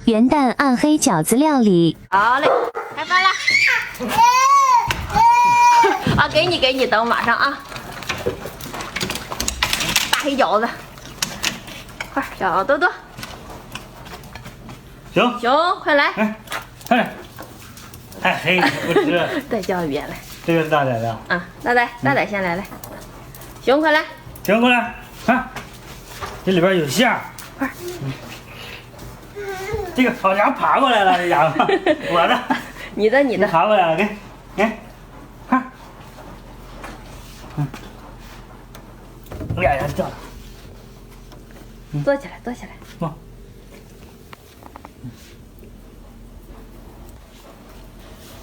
元旦暗黑饺子料理。好嘞，开饭了。啊，给你，等马上啊。大黑饺子，快，小多多。行，熊，快来。哎，快点。太黑不吃。再叫一遍来。这个是大点的。啊，大仔先来。熊，快来。行，过来，看，这里边有馅儿。快。这个好家伙爬过来了，这家伙，我的。你的。爬过来了，给，看。哎呀，掉了。坐起来。坐。